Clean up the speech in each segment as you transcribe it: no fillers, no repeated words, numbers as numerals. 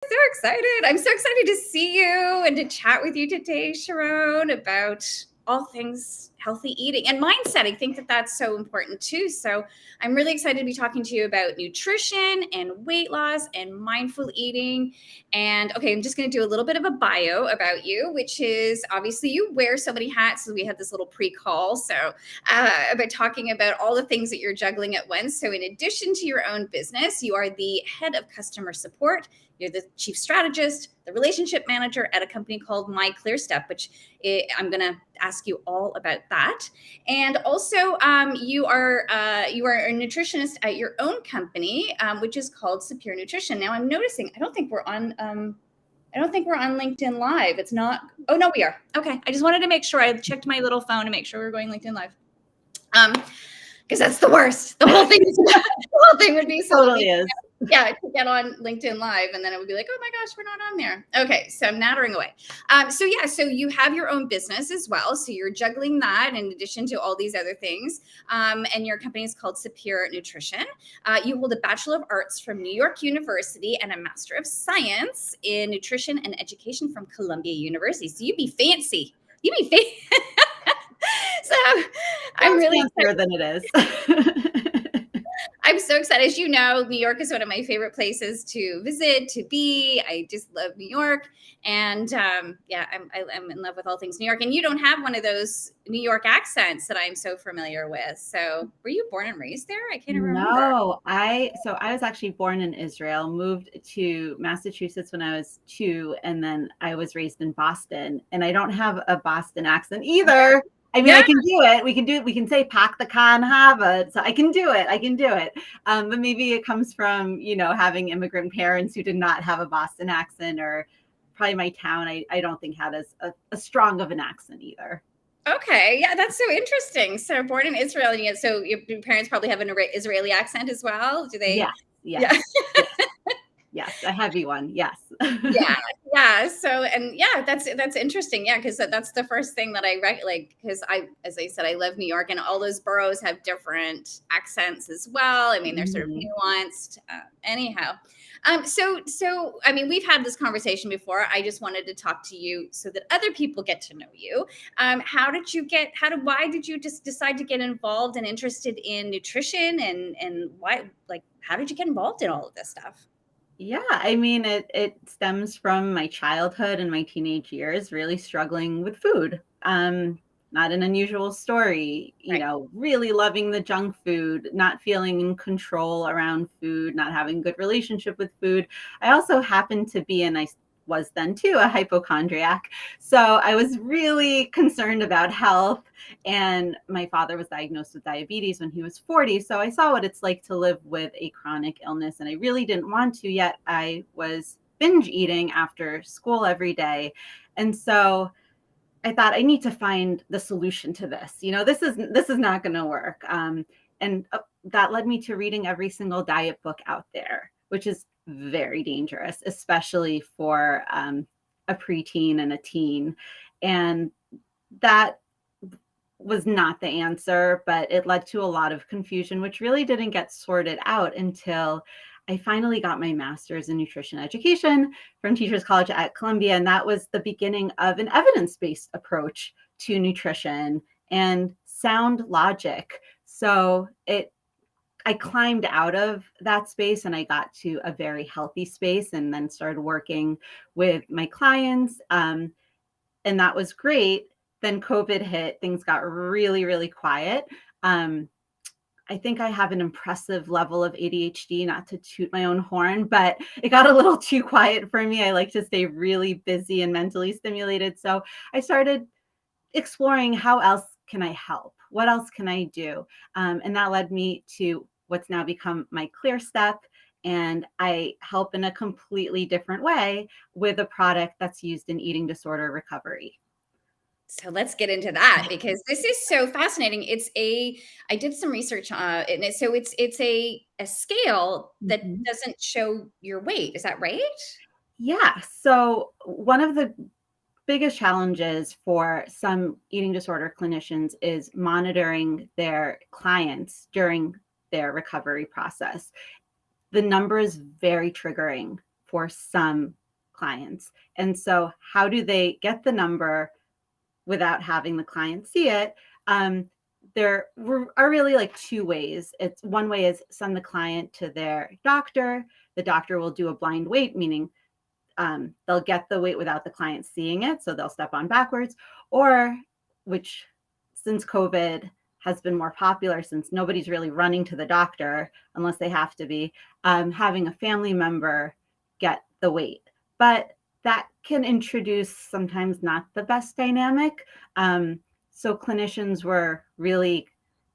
So excited. I'm so excited to see you and to chat with you today, Sharone, about all things healthy eating and mindset. I think that that's so important too. So I'm really excited to be talking to you about nutrition and weight loss and mindful eating. And okay, I'm just going to do a little bit of a bio about you, which is obviously you wear so many hats. So we had this little pre-call. So about talking about all the things that you're juggling at once. So in addition to your own business, you are the head of customer support. You're the chief strategist, the relationship manager at a company called MyClearStep, which I'm going to ask you all about that. And also, you are a nutritionist at your own company, which is called Sapir Nutrition. Now, I'm noticing I don't think we're on LinkedIn Live. It's not. Oh no, we are. Okay, I just wanted to make sure. I checked my little phone to make sure we're going LinkedIn Live. Because that's the worst. The whole thing would be so totally is. Yeah, to get on LinkedIn Live, and then it would be like, oh my gosh, we're not on there. Okay, so I'm nattering away. So you have your own business as well. So you're juggling that in addition to all these other things. And your company is called Sapir Nutrition. You hold a Bachelor of Arts from New York University and a Master of Science in Nutrition and Education from Columbia University. So you be fancy. You be fancy. So I'm really fancier than it is. I'm so excited. As you know, New York is one of my favorite places to visit, to be. I just love New York. And I'm in love with all things New York. And you don't have one of those New York accents that I'm so familiar with. So were you born and raised there? I can't remember. No, I was actually born in Israel, moved to Massachusetts when I was 2, and then I was raised in Boston. And I don't have a Boston accent either. I mean, I can do it. We can say "Pak the Khan Harvard." So I can do it. But maybe it comes from, having immigrant parents who did not have a Boston accent, or probably my town. I don't think had as a strong of an accent either. Okay. Yeah, that's so interesting. So born in Israel, and yet, so your parents probably have an Israeli accent as well. Do they? Yes. Yes, a heavy one. Yes. Yeah. So, and yeah, that's interesting. Yeah, because that's the first thing that I because as I said, I love New York, and all those boroughs have different accents as well. I mean, they're sort of nuanced. Anyhow, so I mean, we've had this conversation before. I just wanted to talk to you so that other people get to know you. Why did you just decide to get involved and interested in nutrition, and why, how did you get involved in all of this stuff? Yeah, I mean, it stems from my childhood and my teenage years, really struggling with food. Not an unusual story, really loving the junk food, not feeling in control around food, not having good relationship with food. I also happened to be, and I was then too, a hypochondriac. So I was really concerned about health. And my father was diagnosed with diabetes when he was 40. So I saw what it's like to live with a chronic illness. And I really didn't want to, yet I was binge eating after school every day. And so I thought, I need to find the solution to this. This is not going to work. And that led me to reading every single diet book out there, which is very dangerous, especially for a preteen and a teen. And that was not the answer, but it led to a lot of confusion, which really didn't get sorted out until I finally got my master's in nutrition education from Teachers College at Columbia. And that was the beginning of an evidence-based approach to nutrition and sound logic. So I climbed out of that space and I got to a very healthy space, and then started working with my clients. And that was great. Then COVID hit, things got really, really quiet. I think I have an impressive level of ADHD, not to toot my own horn, but it got a little too quiet for me. I like to stay really busy and mentally stimulated. So I started exploring, how else can I help? What else can I do? And that led me to what's now become MyClearStep. And I help in a completely different way with a product that's used in eating disorder recovery. So let's get into that, because this is so fascinating. I did some research in it. So it's a scale that doesn't show your weight. Is that right? Yeah. So one of the biggest challenges for some eating disorder clinicians is monitoring their clients during their recovery process. The number is very triggering for some clients. And so how do they get the number without having the client see it? There are really like two ways. It's one way is send the client to their doctor. The doctor will do a blind weight, meaning they'll get the weight without the client seeing it. So they'll step on backwards, or which since COVID has been more popular, since nobody's really running to the doctor unless they have to be, having a family member get the weight. But that can introduce sometimes not the best dynamic. So clinicians were really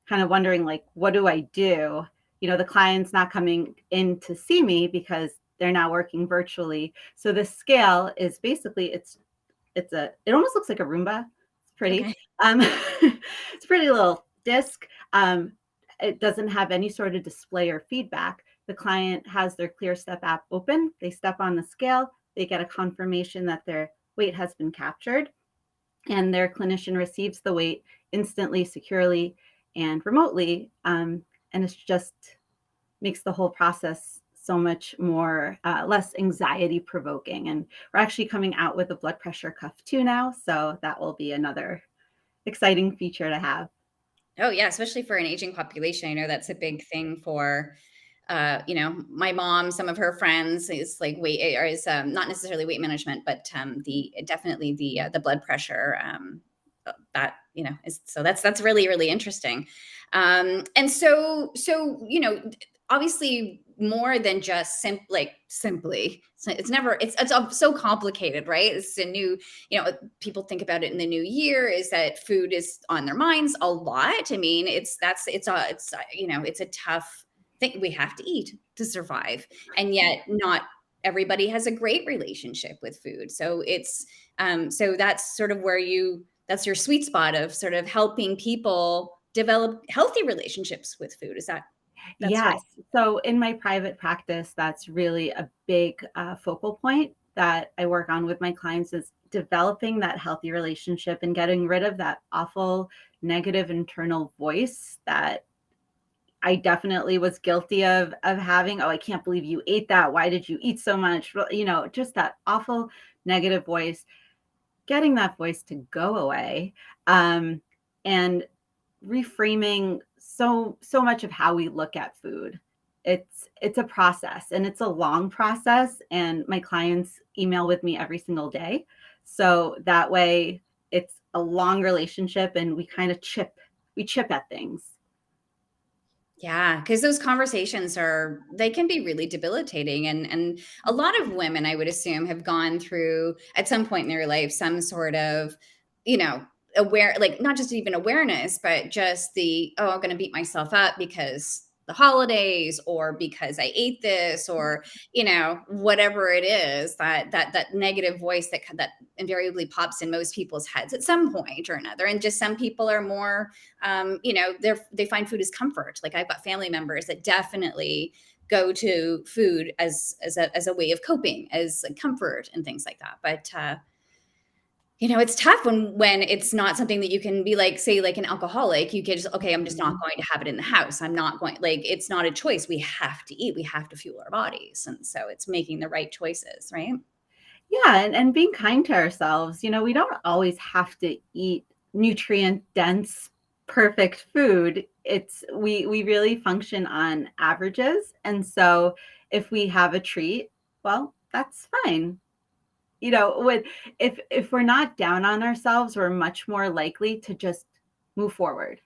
kind of wondering, like, what do I do? You know, the client's not coming in to see me because they're now working virtually. So the scale is basically it almost looks like a Roomba. It's pretty. Okay. It's a pretty little disc. It doesn't have any sort of display or feedback. The client has their ClearStep app open. They step on the scale. They get a confirmation that their weight has been captured, and their clinician receives the weight instantly, securely, and remotely. And it's just makes the whole process so much more less anxiety provoking. And we're actually coming out with a blood pressure cuff too now. So that will be another exciting feature to have. Oh yeah, especially for an aging population. I know that's a big thing for, my mom, some of her friends is like weight, or is not necessarily weight management, but definitely the blood pressure. That is, so that's really really interesting. And so obviously more than just simply, it's never, it's so complicated, right? It's a new, people think about it in the new year, is that food is on their minds a lot. I mean, it's a tough thing. We have to eat to survive, and yet not everybody has a great relationship with food. So so that's sort of where that's your sweet spot of sort of helping people develop healthy relationships with food. That's right? Yes. So in my private practice, that's really a big focal point that I work on with my clients, is developing that healthy relationship and getting rid of that awful negative internal voice that I definitely was guilty of having. Oh, I can't believe you ate that. Why did you eat so much? Well, just that awful negative voice, getting that voice to go away, and reframing so much of how we look at food. It's a process, and it's a long process, and my clients email with me every single day. So that way it's a long relationship, and we kind of chip at things. Yeah, because those conversations they can be really debilitating. And a lot of women, I would assume, have gone through at some point in their life some sort of, aware, like not just even awareness, but just I'm going to beat myself up because the holidays, or because I ate this, or whatever it is, that negative voice that invariably pops in most people's heads at some point or another. And just some people are more they find food as comfort. Like I've got family members that definitely go to food as a way of coping, as comfort and things like that. But it's tough when it's not something that you can be like, say, like an alcoholic. You can just, okay, I'm just not going to have it in the house. I'm not going, like, it's not a choice. We have to eat. We have to fuel our bodies. And so it's making the right choices, right? Yeah, and being kind to ourselves. We don't always have to eat nutrient dense, perfect food. We really function on averages. And so if we have a treat, well, that's fine. If we're not down on ourselves, we're much more likely to just move forward.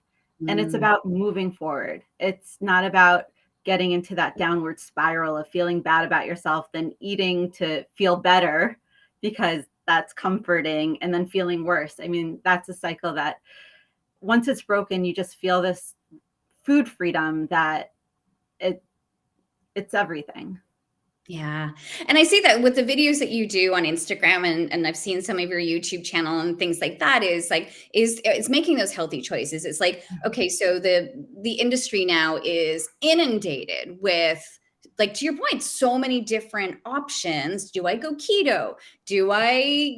And it's Mm. about moving forward. It's not about getting into that downward spiral of feeling bad about yourself, then eating to feel better because that's comforting, and then feeling worse. I mean, that's a cycle that once it's broken, you just feel this food freedom that it's everything. Yeah. And I see that with the videos that you do on Instagram, and I've seen some of your YouTube channel and things like that, is like, it's making those healthy choices. It's like, okay, so the industry now is inundated with, like, to your point, so many different options. Do I go keto? Do I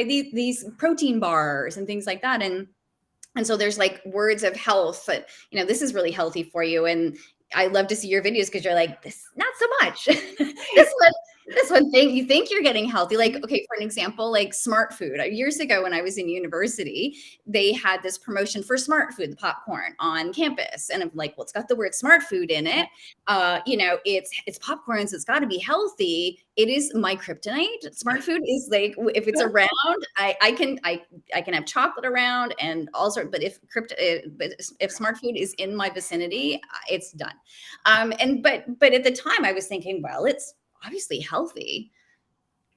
these protein bars and things like that? And so there's like words of health that, this is really healthy for you. And I love to see your videos because you're like, this, not so much. This one, That's one thing you think you're getting healthy. Like, okay, for an example, like smart food. Years ago when I was in university, they had this promotion for smart food, the popcorn on campus. And I'm like, well, it's got the word smart food in it. It's popcorn, so it's got to be healthy. It is my kryptonite. Smart food is like, if it's around, I can have chocolate around and all sorts, but if smart food is in my vicinity, it's done. But at the time I was thinking, well, it's obviously healthy.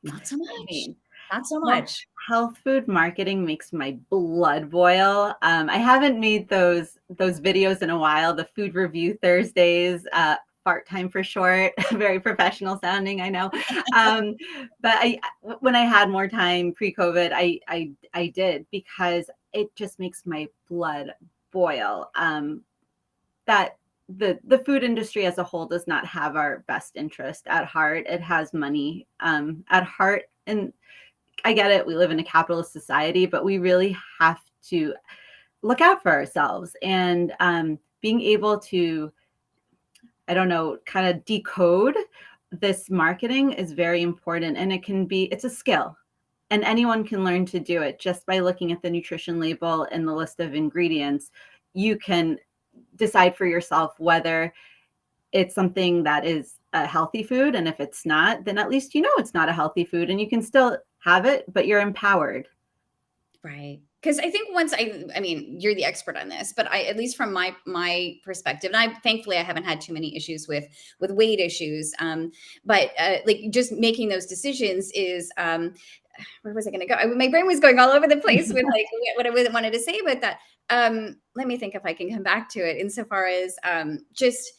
Not so much. Not so much. Health food marketing makes my blood boil. I haven't made those videos in a while. The food review Thursdays, fart time for short, very professional sounding, I know. But when I had more time pre-COVID, I did, because it just makes my blood boil. That the food industry as a whole does not have our best interest at heart. It has money at heart. And I get it. We live in a capitalist society, but we really have to look out for ourselves. And being able to, I don't know, kind of decode this marketing is very important. And it's a skill. And anyone can learn to do it just by looking at the nutrition label and the list of ingredients. You can decide for yourself whether it's something that is a healthy food. And if it's not, then at least you know it's not a healthy food and you can still have it, but you're empowered. Right. Because I think I mean, you're the expert on this, but at least from my perspective, and thankfully I haven't had too many issues with weight issues. But like just making those decisions is, where was I going to go? My brain was going all over the place with like what I wanted to say about that. Let me think if I can come back to it insofar as just,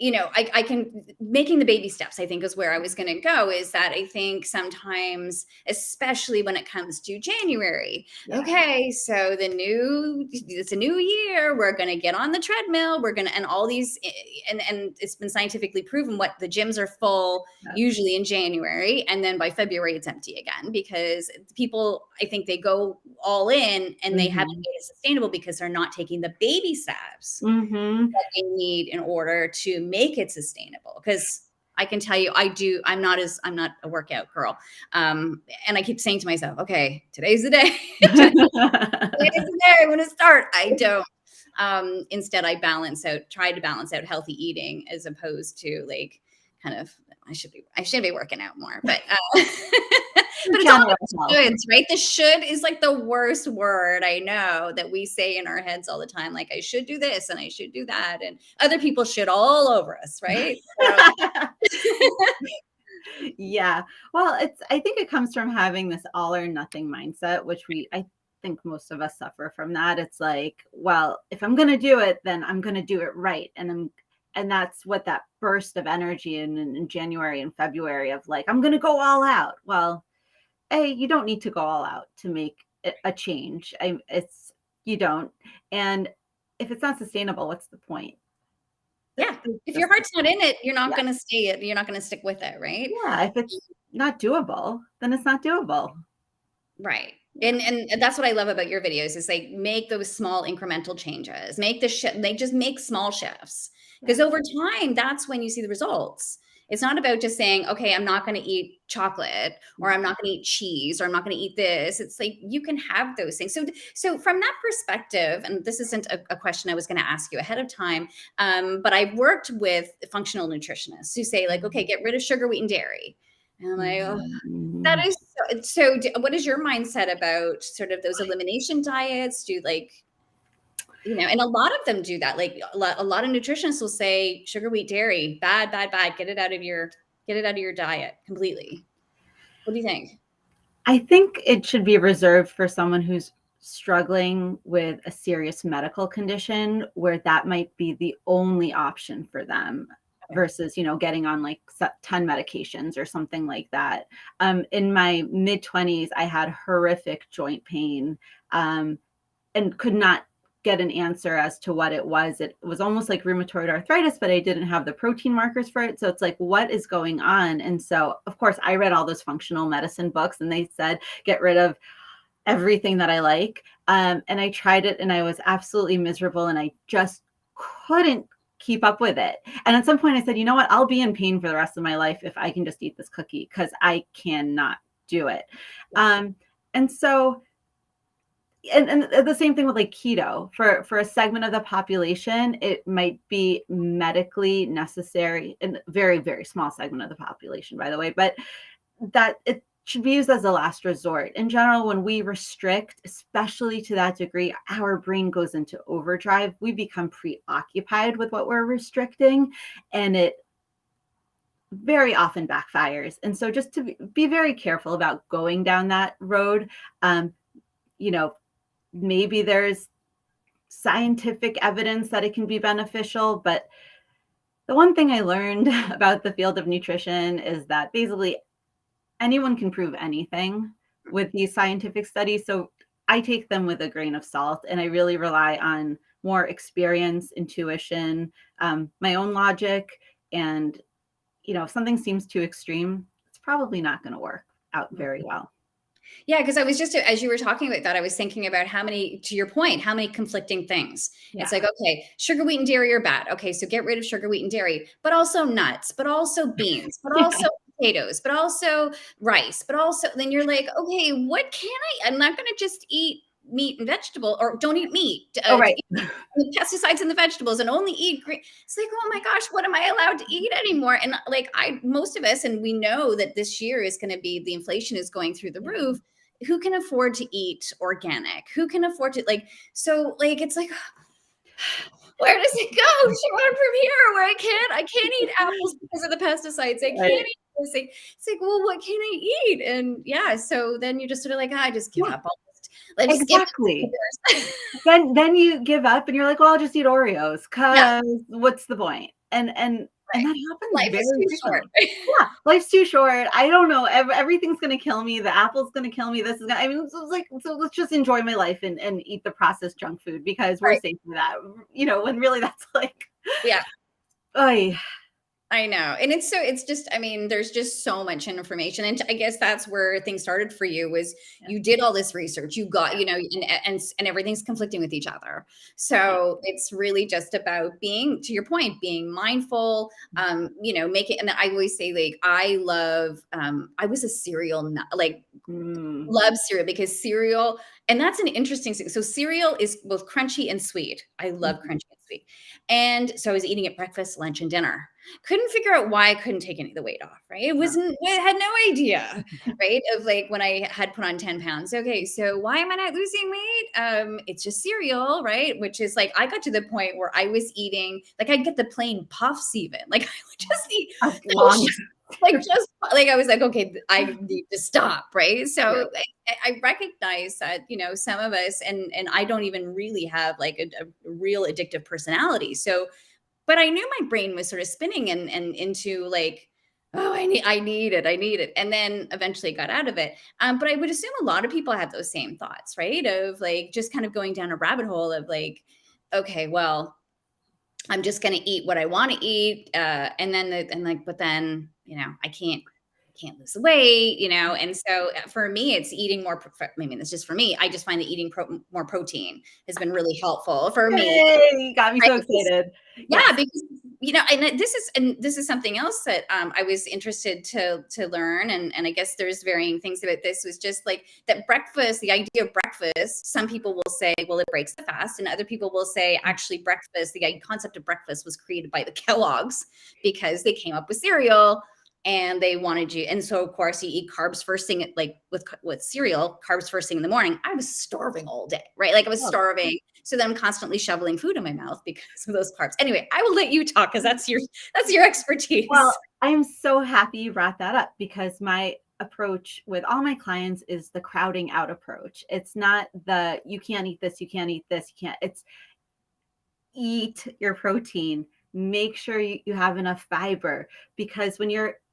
I can, making the baby steps, I think is where I was going to go, is that I think sometimes, especially when it comes to January, okay, so it's a new year, we're going to get on the treadmill, and all these, and it's been scientifically proven what the gyms are full usually in January. And then by February, it's empty again, because people, I think they go all in and they haven't made it sustainable because they're not taking the baby steps that they need in order to make it sustainable. Because I can tell you, I'm not a workout girl. And I keep saying to myself, okay, today's the day. Today's the day I'm going to start. I don't. Instead, I try to balance out healthy eating as opposed to like kind of, I should be working out more, but but it's all about shoulds, right? The should is like the worst word I know that we say in our heads all the time. Like, I should do this and I should do that. And other people should all over us, right? Yeah. Well, I think it comes from having this all or nothing mindset, which I think most of us suffer from that. It's like, well, if I'm going to do it, then I'm going to do it right. And that's what that burst of energy in January and February of like, I'm going to go all out. Well, you don't need to go all out to make a change. You don't. And if it's not sustainable, what's the point? Yeah. If your heart's not in it, you're not going to stay it. You're not going to stick with it. Right. Yeah. If it's not doable, then it's not doable. Right. And that's what I love about your videos is like make those small incremental changes, just make small shifts, because over time, that's when you see the results. It's not about just saying, okay, I'm not going to eat chocolate, or I'm not going to eat cheese, or I'm not going to eat this. It's like, you can have those things. So from that perspective, and this isn't a question I was going to ask you ahead of time, but I've worked with functional nutritionists who say like, okay, get rid of sugar, wheat, and dairy. And I'm like, oh, that is so what is your mindset about sort of those elimination diets? And a lot of them do that. Like a lot of nutritionists will say sugar, wheat, dairy, bad, get it out of your diet completely. What do you think? I think it should be reserved for someone who's struggling with a serious medical condition where that might be the only option for them. Versus, getting on like 10 medications or something like that. In my mid-20s, I had horrific joint pain and could not get an answer as to what it was. It was almost like rheumatoid arthritis, but I didn't have the protein markers for it. So it's like, what is going on? And so, of course, I read all those functional medicine books and they said, get rid of everything that I like. And I tried it and I was absolutely miserable and I just couldn't keep up with it. And at some point I said, you know what, I'll be in pain for the rest of my life if I can just eat this cookie, because I cannot do it. And so, and the same thing with like keto for a segment of the population, it might be medically necessary, and very, very small segment of the population, by the way, but that it should be used as a last resort. In general, when we restrict, especially to that degree, our brain goes into overdrive. We become preoccupied with what we're restricting, and it very often backfires. And so just to be very careful about going down that road. You know, maybe there's scientific evidence that it can be beneficial, but the one thing I learned about the field of nutrition is that basically anyone can prove anything with these scientific studies. So I take them with a grain of salt, and I really rely on more experience, intuition, my own logic. And, if something seems too extreme, it's probably not going to work out very well. Yeah, because I was just, as you were talking about that, I was thinking about how many, to your point, how many conflicting things. Yeah. It's like, okay, sugar, wheat, and dairy are bad. Okay, so get rid of sugar, wheat, and dairy, but also nuts, but also beans, but also potatoes, but also rice, but also, then you're like, okay, what can I'm not going to just eat meat and vegetable, or don't eat meat. Right. Eat pesticides in the vegetables and only eat green. It's like, oh my gosh, what am I allowed to eat anymore? And like most of us, and we know that this year is going to be, the inflation is going through the roof. Who can afford to eat organic? Who can afford to so it's like, where does it go, Sharone, from here? Where I can't eat apples because of the pesticides. I can't eat this. It's like, well, what can I eat? And yeah, so then you're just sort of like, I just give up. Exactly. then you give up and you're like, well, I'll just eat Oreos, because what's the point? And that happens. Life is too short. Yeah, life's too short. I don't know. Everything's gonna kill me. The apple's gonna kill me. This is gonna. I mean, so let's just enjoy my life and eat the processed junk food, because we're safe for that. When really that's like, I know. And it's just, I mean, there's just so much information. And I guess that's where things started for you, was you did all this research, you got, and everything's conflicting with each other. So it's really just about being, to your point, being mindful, make it. And I always say, like, I was a cereal nut, love cereal, because cereal, and that's an interesting thing. So cereal is both crunchy and sweet. I love crunchy and sweet. And so I was eating it breakfast, lunch, and dinner. Couldn't figure out why I couldn't take any of the weight off, right? I had no idea, right? Of like when I had put on 10 pounds. Okay, so why am I not losing weight? It's just cereal, right? Which is like, I got to the point where I was eating, like I'd get the plain puffs even. Like I would just eat I was like, okay, I need to stop, right? So I recognize that, some of us, and I don't even really have like a real addictive personality. So, but I knew my brain was sort of spinning and into like, oh, I need it. And then eventually got out of it. But I would assume a lot of people have those same thoughts, right? Of like, just kind of going down a rabbit hole of like, okay, well, I'm just going to eat what I want to eat. But then, I can't lose the weight, and so for me, it's eating more. I mean, it's just for me. I just find that eating more protein has been really helpful for me. You got me so excited. Yeah, because and this is something else that I was interested to learn, and I guess there's varying things about this. Was just like that breakfast, the idea of breakfast. Some people will say, well, it breaks the fast, and other people will say, actually, breakfast, the concept of breakfast was created by the Kellogg's because they came up with cereal. And they wanted you. And so, of course, you eat carbs first thing, like with cereal, carbs first thing in the morning. I was starving all day, right? Like I was starving. So then I'm constantly shoveling food in my mouth because of those carbs. Anyway, I will let you talk because that's your expertise. Well, I am so happy you brought that up, because my approach with all my clients is the crowding out approach. It's not the, you can't eat this, you can't eat this, you can't. It's eat your protein. Make sure you have enough fiber, because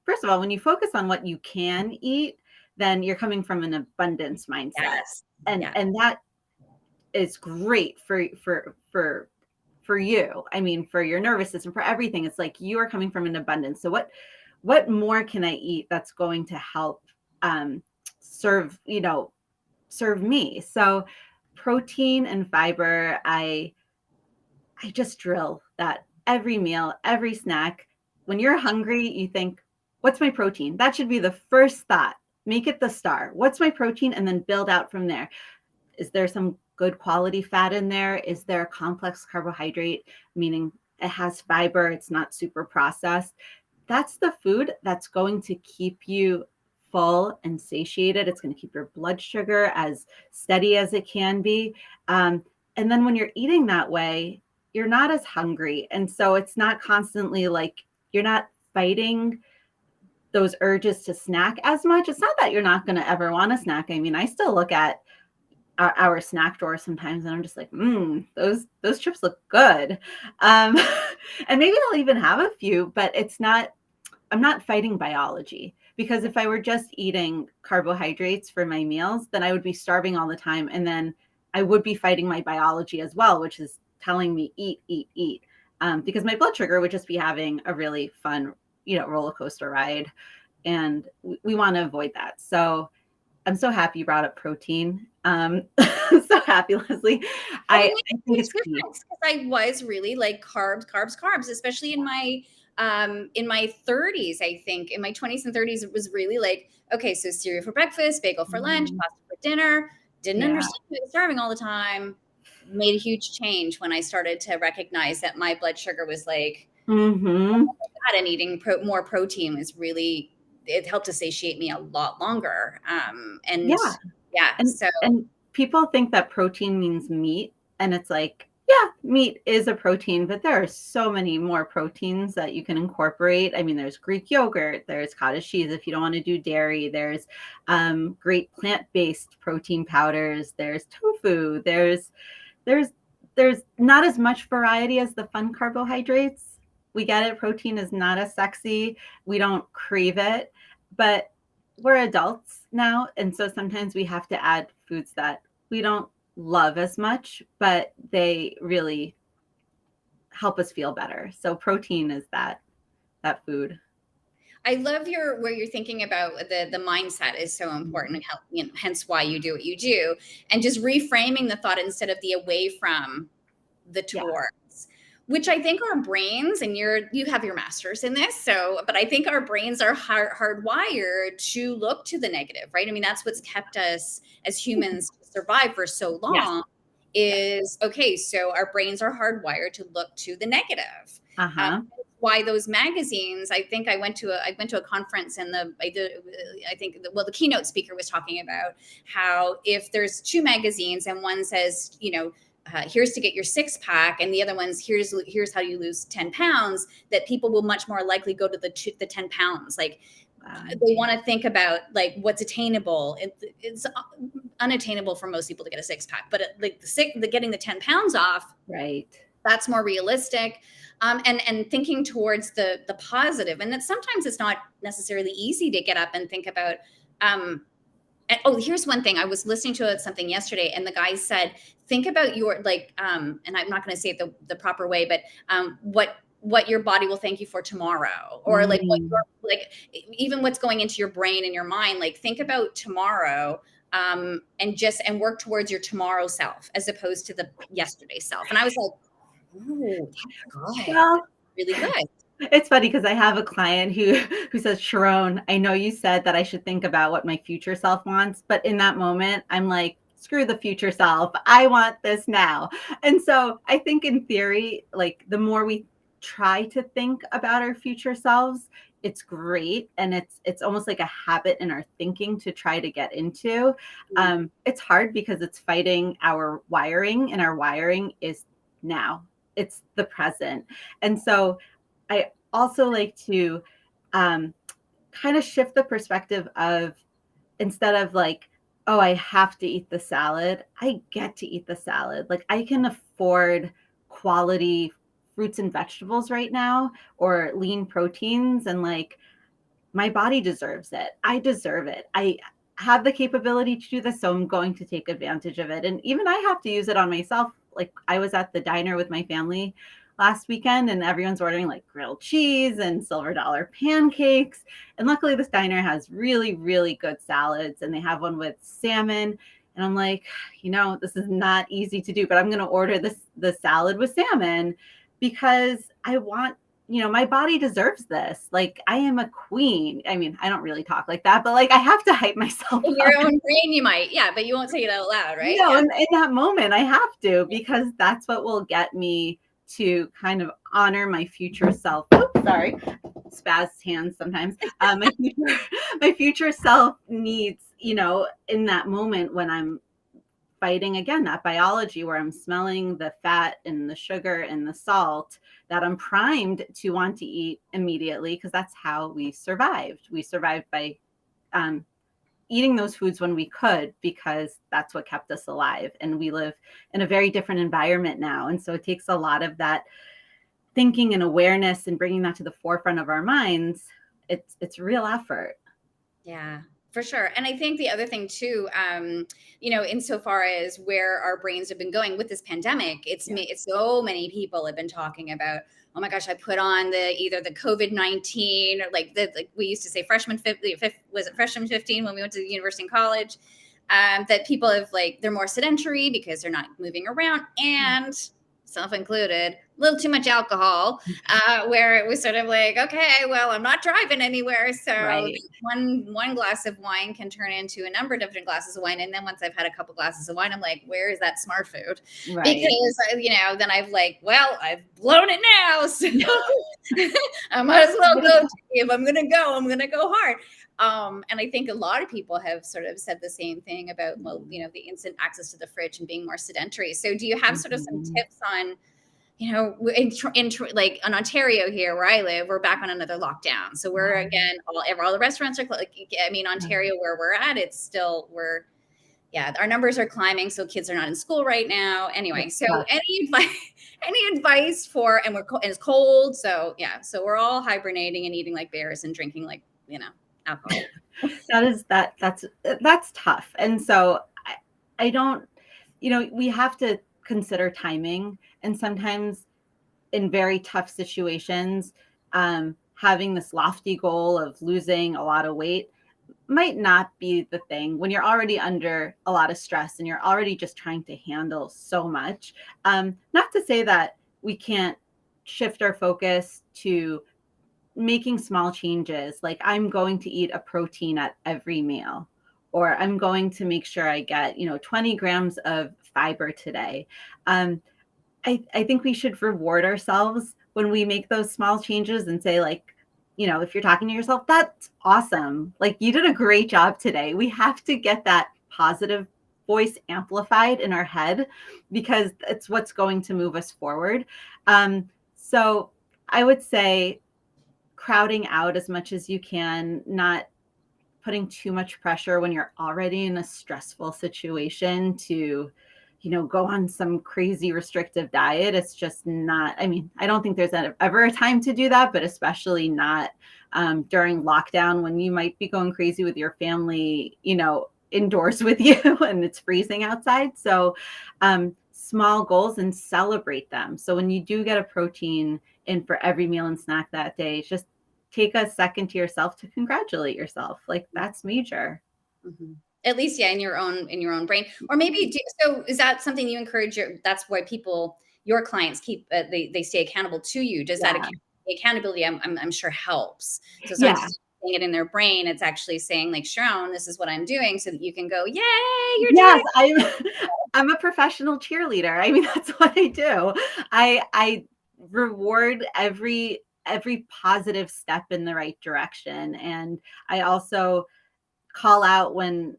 first of all, when you focus on what you can eat, then you're coming from an abundance mindset. Yes. And that is great for you. I mean, for your nervous system, for everything. It's like you are coming from an abundance. So what more can I eat that's going to help serve me? So protein and fiber, I just drill that every meal, every snack, when you're hungry, you think, what's my protein? That should be the first thought. Make it the star. What's my protein? And then build out from there. Is there some good quality fat in there? Is there a complex carbohydrate, meaning it has fiber, it's not super processed? That's the food that's going to keep you full and satiated. It's going to keep your blood sugar as steady as it can be. And then when you're eating that way, you're not as hungry. And so it's not constantly like you're not fighting those urges to snack as much. It's not that you're not going to ever want a snack. I mean, I still look at our snack drawer sometimes and I'm just like, those chips look good. And maybe I'll even have a few, but I'm not fighting biology, because if I were just eating carbohydrates for my meals, then I would be starving all the time. And then I would be fighting my biology as well, which is telling me eat, eat, eat. Because my blood sugar would just be having a really fun, roller coaster ride. And we want to avoid that. So I'm so happy you brought up protein. I'm so happy, Leslie. I think it's key. Because I was really like carbs, especially in my 30s. I think in my 20s and 30s, it was really like, okay, so cereal for breakfast, bagel for lunch, pasta for dinner. Didn't understand I was starving all the time. Made a huge change when I started to recognize that my blood sugar was like, and eating more protein was really, it helped to satiate me a lot longer. And people think that protein means meat, and it's like, yeah, meat is a protein, but there are so many more proteins that you can incorporate. I mean, there's Greek yogurt, there's cottage cheese if you don't want to do dairy, there's great plant-based protein powders, there's tofu, there's not as much variety as the fun carbohydrates. We get it. Protein is not as sexy. We don't crave it, but we're adults now. And so sometimes we have to add foods that we don't love as much, but they really help us feel better. So protein is that food. I love where you're thinking about the mindset is so important, and hence why you do what you do, and just reframing the thought instead of the away from, the towards, which I think our brains, and you have your master's in this, but I think our brains are hardwired to look to the negative, right? I mean, that's what's kept us as humans survive for so long. Is okay. So our brains are hardwired to look to the negative. Why those magazines? I think I went to a conference, and the keynote speaker was talking about how if there's two magazines and one says, here's to get your 6-pack, and the other one's here's how you lose 10 pounds, that people will much more likely go to the 10 pounds. Like, they want to think about like what's attainable. It's unattainable for most people to get a 6-pack, but getting the 10 pounds off, right? That's more realistic. And thinking towards the positive, and that sometimes it's not necessarily easy to get up and think about. Here's one thing. I was listening to something yesterday, and the guy said, think about your and I'm not going to say it the proper way, but what your body will thank you for tomorrow, or even what's going into your brain and your mind. Like, think about tomorrow, and work towards your tomorrow self as opposed to the yesterday self. And I was like, oh, that's good. Well, really good. It's funny because I have a client who says, Sharone, I know you said that I should think about what my future self wants, but in that moment, I'm like, screw the future self. I want this now. And so I think in theory, like, the more we try to think about our future selves, it's great. And it's almost like a habit in our thinking to try to get into. It's hard because it's fighting our wiring, and our wiring is now. It's the present. And so I also like to kind of shift the perspective of, instead of like, oh, I have to eat the salad, I get to eat the salad. Like, I can afford quality fruits and vegetables right now, or lean proteins, and like, my body deserves it. I deserve it. I have the capability to do this, so I'm going to take advantage of it. And even I have to use it on myself. Like, I was at the diner with my family last weekend, and everyone's ordering like grilled cheese and silver dollar pancakes. And luckily this diner has really, really good salads, and they have one with salmon. And I'm like, this is not easy to do, but I'm going to order the salad with salmon because I want, my body deserves this. Like, I am a queen. I mean, I don't really talk like that, but like, I have to hype myself In up. your own brain, you might, yeah, but you won't say it out loud, right? No, Yeah. in that moment, I have to, because that's what will get me to kind of honor my future self. Oops, sorry, spaz hands sometimes. My future self needs, in that moment when I'm fighting again that biology, where I'm smelling the fat and the sugar and the salt, that I'm primed to want to eat immediately, because that's how we survived. We survived by um, eating those foods when we could, because that's what kept us alive. And we live in a very different environment now. And so it takes a lot of that thinking and awareness and bringing that to the forefront of our minds. It's real effort. Yeah, for sure. And I think the other thing too, insofar as where our brains have been going with this pandemic, it's so many people have been talking about, oh my gosh, I put on either the COVID-19, or like we used to say freshman 50, was it freshman 15 when we went to the university and college, that people have, like, they're more sedentary because they're not moving around, and self included, a little too much alcohol, where it was sort of like, okay, well, I'm not driving anywhere, so Right. one glass of wine can turn into a number of different glasses of wine, and then once I've had a couple glasses of wine, I'm like, where is that smart food? Right. Because then I've like, well, I've blown it now, so I might as well go. If I'm gonna go, I'm gonna go hard. And I think a lot of people have sort of said the same thing about, well, the instant access to the fridge and being more sedentary. So do you have sort of some tips on, like in Ontario here where I live, we're back on another lockdown. So we're again, all the restaurants are like, I mean, Ontario where we're at, it's still, our numbers are climbing. So kids are not in school right now. Anyway, so any advice for, and it's cold. So yeah, so we're all hibernating and eating like bears and drinking like, alcohol. That's tough. And so I don't, we have to consider timing, and sometimes in very tough situations, having this lofty goal of losing a lot of weight might not be the thing when you're already under a lot of stress and you're already just trying to handle so much. Not to say that we can't shift our focus to making small changes, like I'm going to eat a protein at every meal, or I'm going to make sure I get 20 grams of fiber today. I think we should reward ourselves when we make those small changes and say, like, if you're talking to yourself, that's awesome, like you did a great job today. We have to get that positive voice amplified in our head, because it's what's going to move us forward. So I would say crowding out as much as you can, not putting too much pressure when you're already in a stressful situation to, go on some crazy restrictive diet. It's just not, I mean, I don't think there's ever a time to do that, but especially not during lockdown, when you might be going crazy with your family, indoors with you and it's freezing outside. So small goals, and celebrate them. So when you do get a protein in for every meal and snack that day, just take a second to yourself to congratulate yourself. Like, that's major. Mm-hmm. At least, yeah, in your own brain, or maybe so. Is that something you encourage that's why your clients keep, they stay accountable to you? Does that accountability, I'm sure, helps? So it's not Yeah. just saying it in their brain; it's actually saying, like, Sharone, this is what I'm doing, so that you can go, yay, you're doing Yes, it. I'm a professional cheerleader. I mean, that's what I do. I reward every positive step in the right direction. And I also call out when,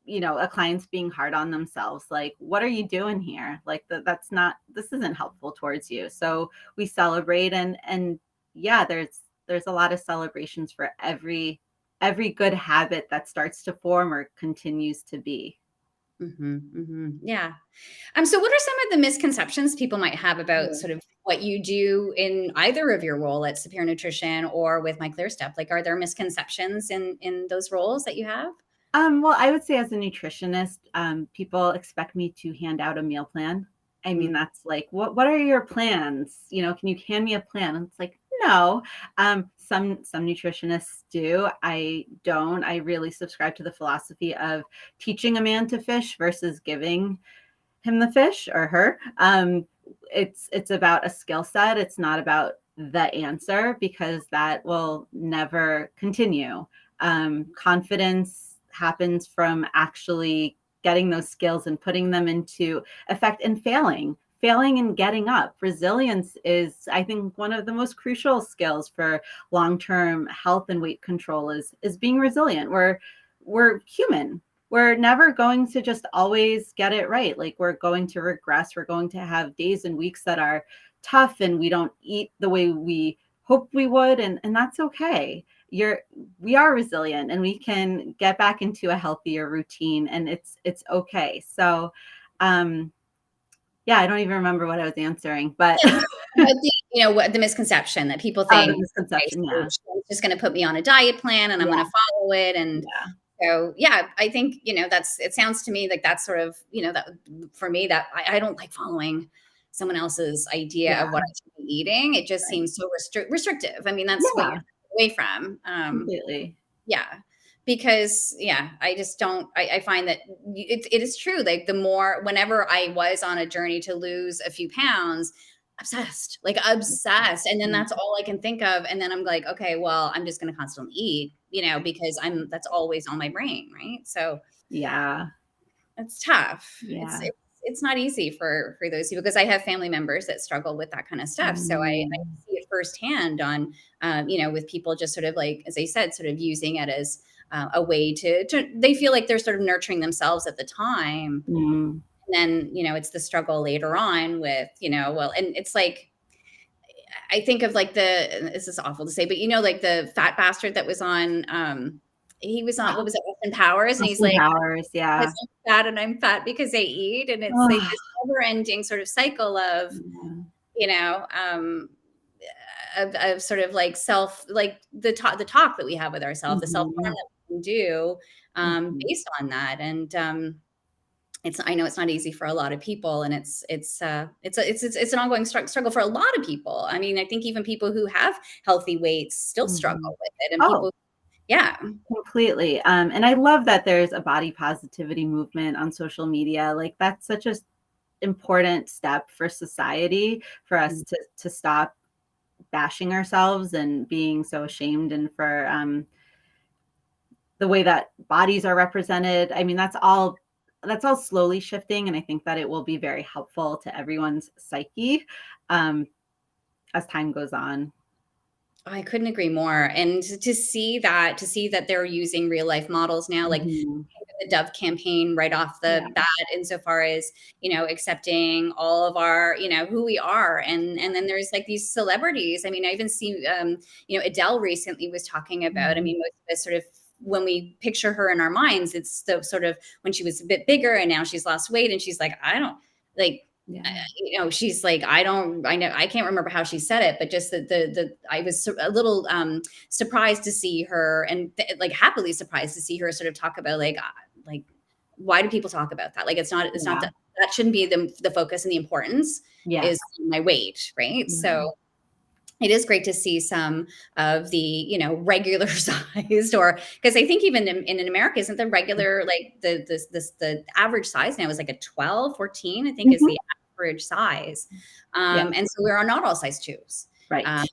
a client's being hard on themselves. Like, what are you doing here? Like, this isn't helpful towards you. So we celebrate, and yeah, there's a lot of celebrations for every good habit that starts to form or continues to be. Yeah. So what are some of the misconceptions people might have about sort of what you do in either of your role at Sapir Nutrition or with MyClearStep? Like, are there misconceptions in those roles that you have? Well, I would say as a nutritionist, people expect me to hand out a meal plan. I mean, that's like, what are your plans? Can you hand me a plan? And it's like, no. Some nutritionists do. I don't. I really subscribe to the philosophy of teaching a man to fish versus giving him the fish, or her. it's about a skill set. It's not about the answer, because that will never continue. Confidence happens from actually getting those skills and putting them into effect, and failing and getting up. Resilience is, I think, one of the most crucial skills for long-term health and weight control is being resilient. We're human. We're never going to just always get it right. Like, we're going to regress. We're going to have days and weeks that are tough and we don't eat the way we hope we would. And that's okay. We are resilient, and we can get back into a healthier routine, and it's okay. So, yeah, I don't even remember what I was answering, but What the misconception that people think, the misconception, okay, so she's just going to put me on a diet plan and I'm going to follow it. And so, I think, it sounds to me like that's sort of, that for me, that I don't like following someone else's idea of what I should be eating. It just seems so restrictive. I mean, that's what you're away from. Completely. Yeah. Because I just don't, I find that it is true. Like, the more, whenever I was on a journey to lose a few pounds, obsessed. And then that's all I can think of. And then I'm like, okay, well, I'm just going to constantly eat, because that's always on my brain. Right. So it's tough. It's not easy for those people, because I have family members that struggle with that kind of stuff. So I see it firsthand on, with people just sort of like, as I said, sort of using it as a way to they feel like they're sort of nurturing themselves at the time. And then, it's the struggle later on with, and it's like, I think of like this is awful to say, but like the fat bastard that was on, he was on, what was it, Austin Powers, and he's like, Powers, I'm fat and I'm fat because I eat. And it's like this never ending sort of cycle of, of sort of like like the talk that we have with ourselves, the self-harm that we can do based on that. And I know it's not easy for a lot of people, and it's an ongoing struggle for a lot of people. I mean, I think even people who have healthy weights still struggle with it, and people. Yeah, completely. And I love that there's a body positivity movement on social media. Like, that's such an important step for society, for us to stop bashing ourselves and being so ashamed, and for the way that bodies are represented. I mean, that's all slowly shifting, and I think that it will be very helpful to everyone's psyche as time goes on. I couldn't agree more. And to see that they're using real life models now, like the Dove campaign right off the bat, insofar as, accepting all of our, who we are. And then there's like these celebrities. I mean, I even see, Adele recently was talking about, I mean, most of us sort of, when we picture her in our minds, it's the sort of when she was a bit bigger and now she's lost weight, and she's like, I don't like, she's like, I can't remember how she said it, but just I was a little surprised to see her, and like happily surprised to see her sort of talk about like, why do people talk about that? Like, it's not that shouldn't be the focus, and the importance is my weight. Right. So it is great to see some of the, regular sized, or because I think even in America, isn't the regular, like the average size now is like a 12, 14, I think is the average size. And so we're not all size 2s, right. Out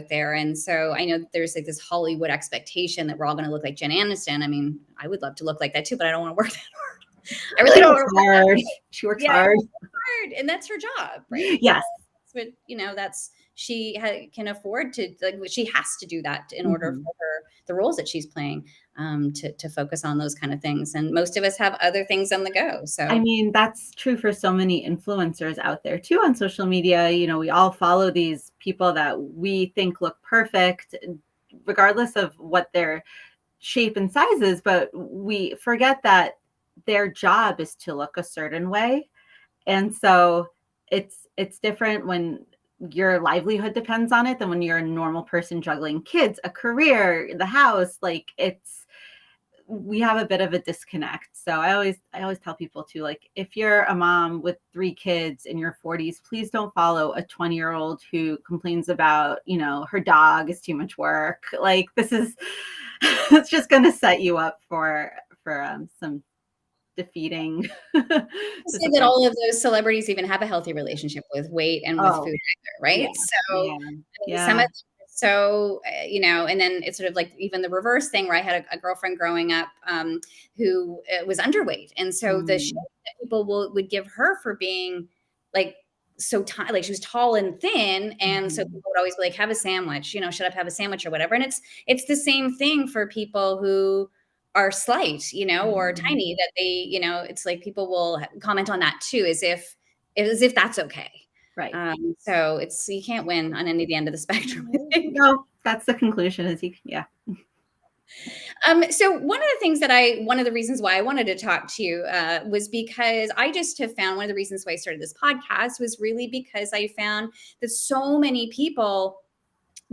there. And so I know there's like this Hollywood expectation that we're all going to look like Jen Aniston. I mean, I would love to look like that too, but I don't want to work that hard. I really don't want to work hard. She works hard. And that's her job, right? Yes. But she can afford to, like, she has to do that in order for the roles that she's playing, to focus on those kind of things. And most of us have other things on the go. So, I mean, that's true for so many influencers out there too on social media. We all follow these people that we think look perfect, regardless of what their shape and size is. But we forget that their job is to look a certain way. And so it's different when your livelihood depends on it than when you're a normal person juggling kids, a career, the house. Like, we have a bit of a disconnect. So I always tell people too, like, if you're a mom with 3 kids in your 40s, please don't follow a 20-year-old who complains about, her dog is too much work. Like, it's just going to set you up for some self-defeating. Say that all of those celebrities even have a healthy relationship with weight and with food either, right? Yeah, So yeah, some yeah. of them are so, and then it's sort of like even the reverse thing where I had a girlfriend growing up who was underweight. And so the shame that people would give her for being like so tiny, like she was tall and thin. And so people would always be like, have a sandwich, shut up, have a sandwich or whatever. And it's the same thing for people who are slight, or tiny, that they, it's like people will comment on that too, as if that's okay. Right. So you can't win on any of the end of the spectrum, I think. No, that's the conclusion is yeah. So one of the reasons why I wanted to talk to you was because I just have found one of the reasons why I started this podcast was really because I found that so many people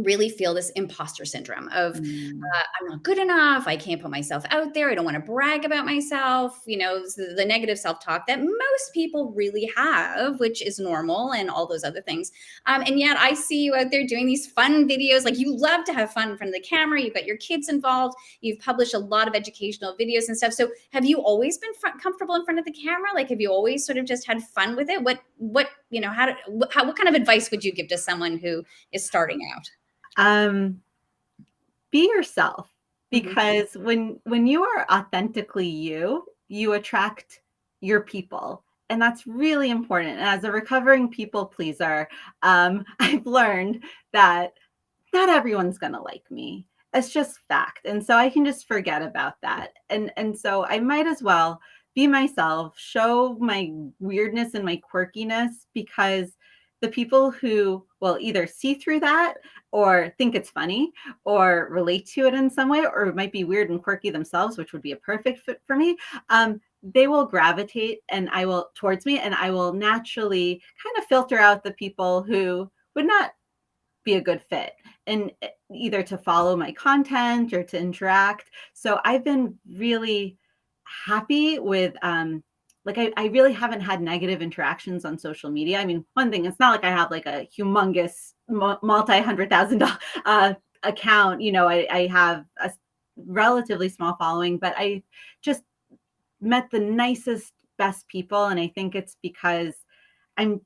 really feel this imposter syndrome of I'm not good enough. I can't put myself out there. I don't want to brag about myself. The negative self-talk that most people really have, which is normal and all those other things. And yet I see you out there doing these fun videos. Like you love to have fun in front of the camera. You've got your kids involved. You've published a lot of educational videos and stuff. So have you always been comfortable in front of the camera? Like, have you always sort of just had fun with it? What kind of advice would you give to someone who is starting out? Be yourself, because when you are authentically you attract your people, and that's really important. And as a recovering people pleaser, I've learned that not everyone's gonna like me. It's just fact, and so I can just forget about that. And so I might as well be myself, show my weirdness and my quirkiness, because the people who will either see through that or think it's funny or relate to it in some way, or it might be weird and quirky themselves, which would be a perfect fit for me. They will gravitate towards me, and I will naturally kind of filter out the people who would not be a good fit, and either to follow my content or to interact. So I've been really happy with I really haven't had negative interactions on social media. I mean, one thing, it's not like I have like a humongous multi-$100,000 account. I have a relatively small following, but I just met the nicest, best people. And I think it's because I'm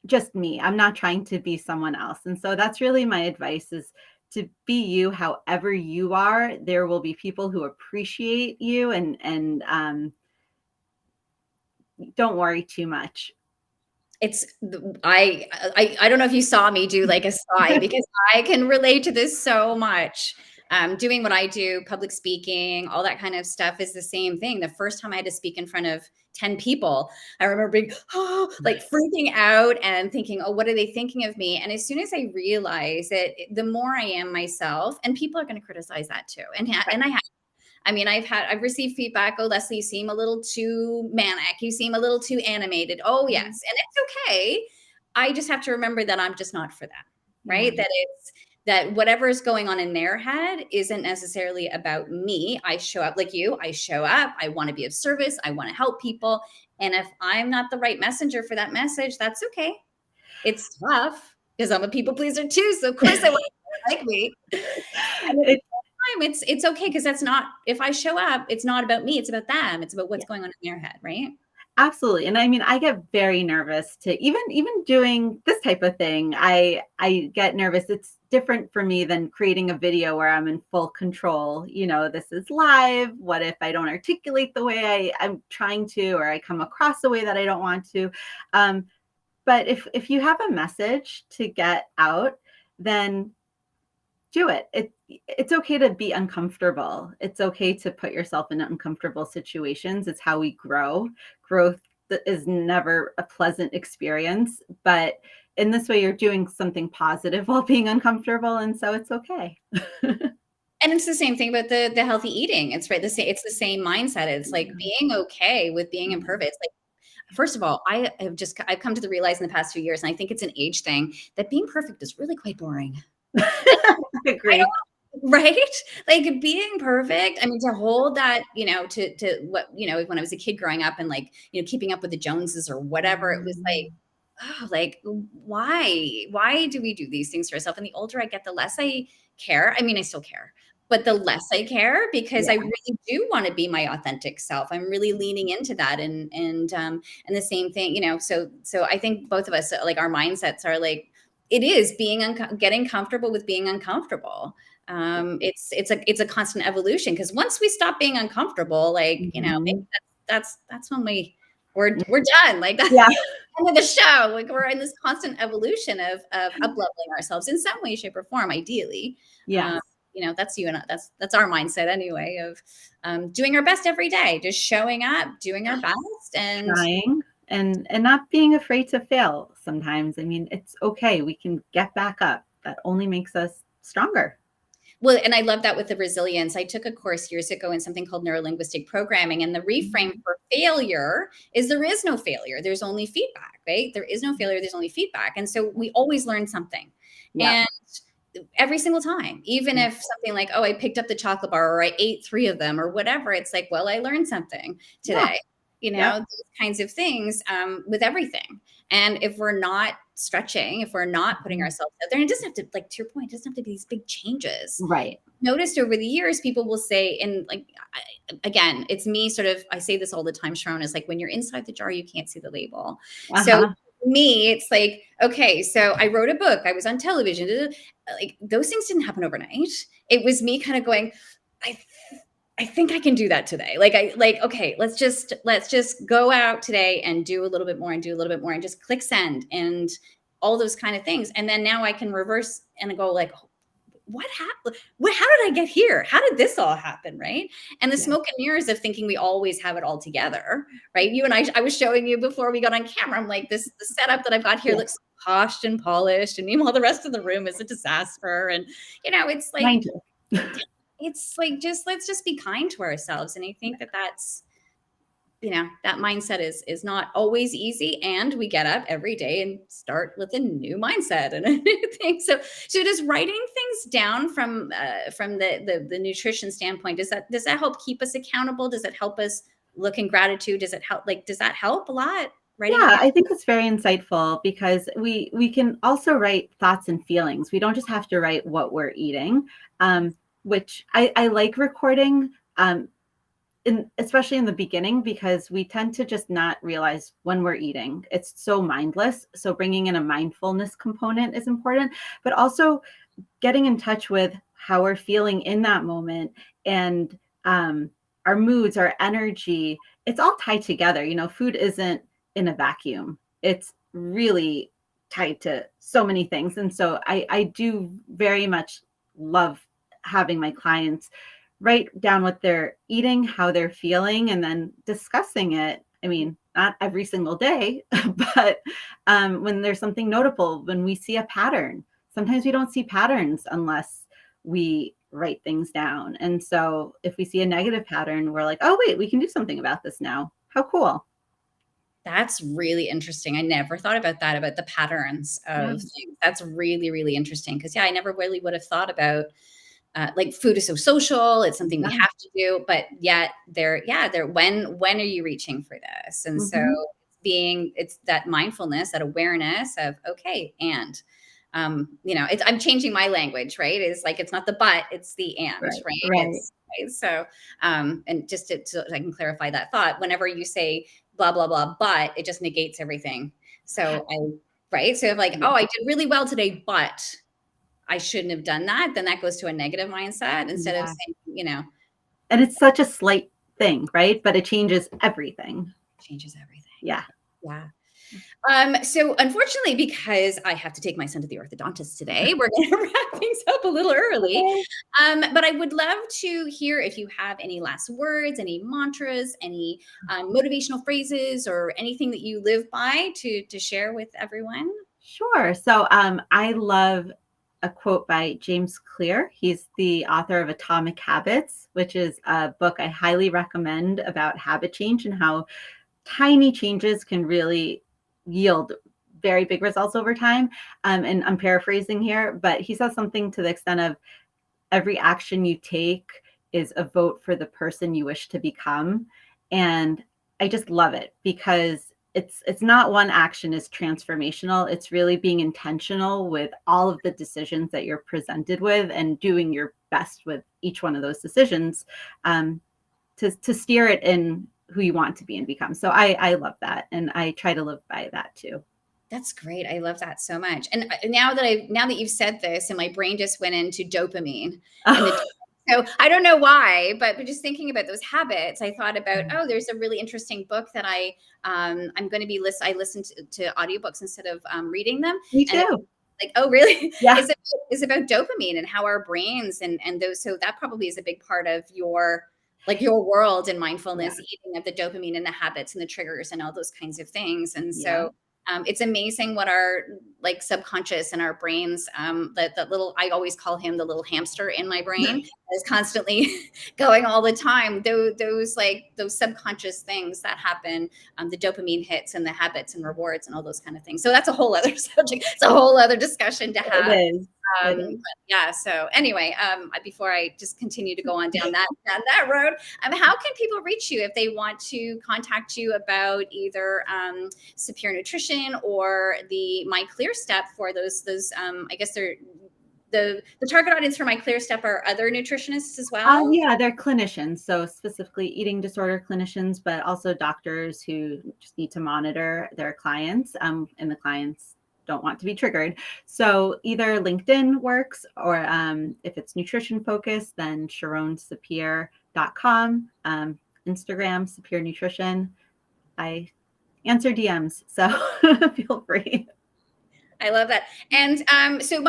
just me. I'm not trying to be someone else. And so that's really my advice, is to be you however you are. There will be people who appreciate you, and don't worry too much. I don't know if you saw me do like a sigh, because I can relate to this so much. Doing what I do, public speaking, all that kind of stuff is the same thing. The first time I had to speak in front of 10 people, I remember being like freaking out and thinking, oh, what are they thinking of me? And as soon as I realized that the more I am myself, and people are going to criticize that too. And I have. I mean, I've received feedback. Oh, Leslie, you seem a little too manic. You seem a little too animated. Oh, yes. And it's okay. I just have to remember that I'm just not for them, right? That whatever is going on in their head isn't necessarily about me. I show up like you. I show up. I want to be of service. I want to help people. And if I'm not the right messenger for that message, that's okay. It's tough because I'm a people pleaser too. So of course I want to like me. It's okay, because that's not, if I show up, it's not about me, it's about them. It's about what's going on in their head, right? Absolutely. And I mean, I get very nervous to even doing this type of thing. I get nervous. It's different for me than creating a video where I'm in full control. This is live. What if I don't articulate the way I'm trying to, or I come across the way that I don't want to? But if you have a message to get out, then do it. It's okay to be uncomfortable. It's okay to put yourself in uncomfortable situations. It's how we grow. Growth is never a pleasant experience, but in this way, you're doing something positive while being uncomfortable, and so it's okay. And it's the same thing about the healthy eating. It's right. It's the same mindset. It's like being okay with being imperfect. It's like, first of all, I've come to the realize in the past few years, and I think it's an age thing, that being perfect is really quite boring. I agree. Right? Like being perfect. I mean, to hold that, to what, when I was a kid growing up and like, keeping up with the Joneses or whatever, it was like, oh, like, why do we do these things to ourselves? And the older I get, the less I care. I mean, I still care, but the less I care, because Yeah. I really do want to be my authentic self. I'm really leaning into that. And the same thing, so I think both of us, like, our mindsets are like, it is getting comfortable with being uncomfortable. It's a constant evolution, because once we stop being uncomfortable, like, maybe Mhm. that's when we're done. Like, that's Yeah. end of the show. Like, we're in this constant evolution of up-leveling ourselves in some way, shape, or form, ideally. Yes. That's you and I, that's our mindset anyway, of doing our best every day, just showing up, doing our best. And Trying and not being afraid to fail sometimes. I mean, it's okay. We can get back up. That only makes us stronger. well, and I love that with the resilience. I took a course years ago in something called neurolinguistic programming, and the reframe Mhm. for failure is there is no failure. There's only feedback, right? There is no failure. There's only feedback. And so we always learn something. Yep. And every single time, even if something like, oh, I picked up the chocolate bar, or I ate 3 of them, or whatever, it's like, well, I learned something Yeah. today, Yep. those kinds of things, with everything. And if we're not stretching, if we're not putting Mhm. ourselves out there, and it doesn't have to, like, to your point, it doesn't have to be these big changes. Right. Noticed over the years, people will say, and like, again, it's me sort of, I say this all the time, Sharon, is like, when you're inside the jar, you can't see the label. So Uh-huh. me, it's like, okay, so I wrote a book, I was on television, like, those things didn't happen overnight. It was me kind of going, I I think I can do that today. Okay, let's just go out today and do a little bit more, and do a little bit more, and just click send, and all those kind of things. And then now I can reverse and go like, what happened? How did I get here? How did this all happen? Right. And the Yeah. smoke and mirrors of thinking we always have it all together. Right. You and I was showing you before we got on camera. I'm like, the setup that I've got here Yeah. looks polished and polished. And meanwhile, the rest of the room is a disaster. And, it's like, Mind you. let's just be kind to ourselves. And I think that's, that mindset is not always easy, and we get up every day and start with a new mindset and a new thing. So does writing things down from the nutrition standpoint, does that help keep us accountable? Does it help us look in gratitude? Does that help a lot, writing it Yeah, down? I think it's very insightful because we can also write thoughts and feelings. We don't just have to write what we're eating, which I like recording. Especially in the beginning, because we tend to just not realize when we're eating. It's so mindless. So bringing in a mindfulness component is important, but also getting in touch with how we're feeling in that moment, and our moods, our energy. It's all tied together. Food isn't in a vacuum. It's really tied to so many things. And so I do very much love having my clients write down what they're eating, how they're feeling, and then discussing it. I mean, not every single day, but when there's something notable, when we see a pattern. Sometimes we don't see patterns unless we write things down. And so if we see a negative pattern, we're like, oh, wait, we can do something about this now. How cool. That's really interesting. I never thought about that, about the patterns Yeah. of things. That's really, really interesting, because, yeah, I never really would have thought about, like, food is so social. It's something we Yeah. have to do, but yet when are you reaching for this? And so Mhm. it's that mindfulness, that awareness of, okay, and, I'm changing my language, right? It's like, it's not the but, it's the and, Right. right? Right. It's right. So, and just so I can clarify that thought, whenever you say blah, blah, blah, but, it just negates everything. So right. So if, like, Yeah. oh, I did really well today, but I shouldn't have done that, then that goes to a negative mindset, instead of Yeah. saying, And it's such a slight thing, right? But it changes everything. changes everything. Yeah. Yeah. So unfortunately, because I have to take my son to the orthodontist today, we're going to wrap things up a little early. Okay. But I would love to hear if you have any last words, any mantras, any motivational phrases, or anything that you live by to share with everyone. Sure. So I love a quote by James Clear. He's the author of Atomic Habits, which is a book I highly recommend about habit change and how tiny changes can really yield very big results over time. And I'm paraphrasing here, but he says something to the extent of every action you take is a vote for the person you wish to become. And I just love it because it's not one action is transformational. It's really being intentional with all of the decisions that you're presented with and doing your best with each one of those decisions, to steer it in who you want to be and become. So I love that. And I try to live by that too. That's great. I love that so much. And now that you've said this, and my brain just went into dopamine. So I don't know why, but just thinking about those habits, I thought about, there's a really interesting book that I'm going to be I listen to audiobooks instead of reading them. Me too. Like, oh, really? Yeah. It's about dopamine and how our brains and those. So that probably is a big part of your world and mindfulness, eating, of the dopamine and the habits and the triggers and all those kinds of things. And so it's amazing what our subconscious and our brains, that little, I always call him the little hamster in my brain, is constantly going all the time. Those subconscious things that happen, the dopamine hits and the habits and rewards and all those kind of things. So that's a whole other subject. It's a whole other discussion to have. It is. Yeah. So anyway, before I just continue to go on down that road, how can people reach you if they want to contact you about either Sapir Nutrition or the MyClearStep for those? I guess they're the target audience for MyClearStep are other nutritionists as well. Yeah, they're clinicians, so specifically eating disorder clinicians, but also doctors who just need to monitor their clients, and the clients don't want to be triggered. So either LinkedIn works, or if it's nutrition focused, then SharoneSapir.com, Instagram, Sapir Nutrition. I answer DMs, so feel free. I love that. And so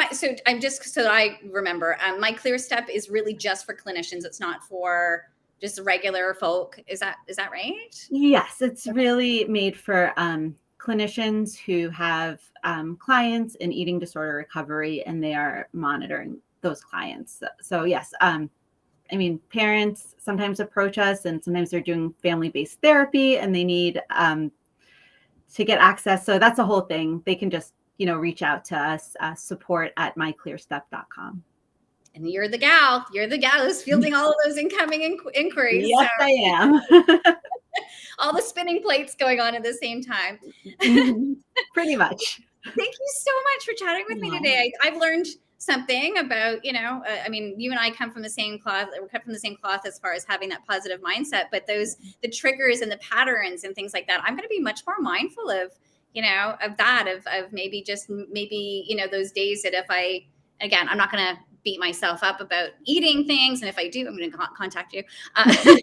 I'm just, so that I remember, MyClearStep is really just for clinicians. It's not for just regular folk. Is that right? Yes, it's really made for clinicians who have clients in eating disorder recovery, and they are monitoring those clients. So yes, I mean, parents sometimes approach us, and sometimes they're doing family-based therapy and they need to get access. So that's a whole thing. They can just, reach out to us, support@myclearstep.com. And you're the gal who's fielding all of those incoming inquiries. Yes, so. I am. All the spinning plates going on at the same time. Pretty much. Thank you so much for chatting with me today. I've learned something about, I mean, you and I come from the same cloth. We're cut from the same cloth as far as having that positive mindset, but the triggers and the patterns and things like that, I'm going to be much more mindful of, of that, of maybe those days that I'm not going to beat myself up about eating things. And if I do, I'm going to contact you. If I start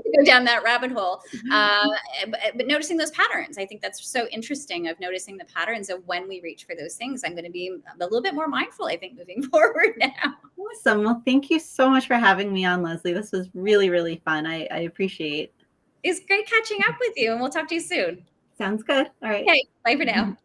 to go down that rabbit hole. But noticing those patterns, I think that's so interesting, of noticing the patterns of when we reach for those things. I'm going to be a little bit more mindful, I think, moving forward now. Awesome. Well, thank you so much for having me on, Leslie. This was really, really fun. I appreciate. It's great catching up with you, and we'll talk to you soon. Sounds good. All right. Okay. Bye for now.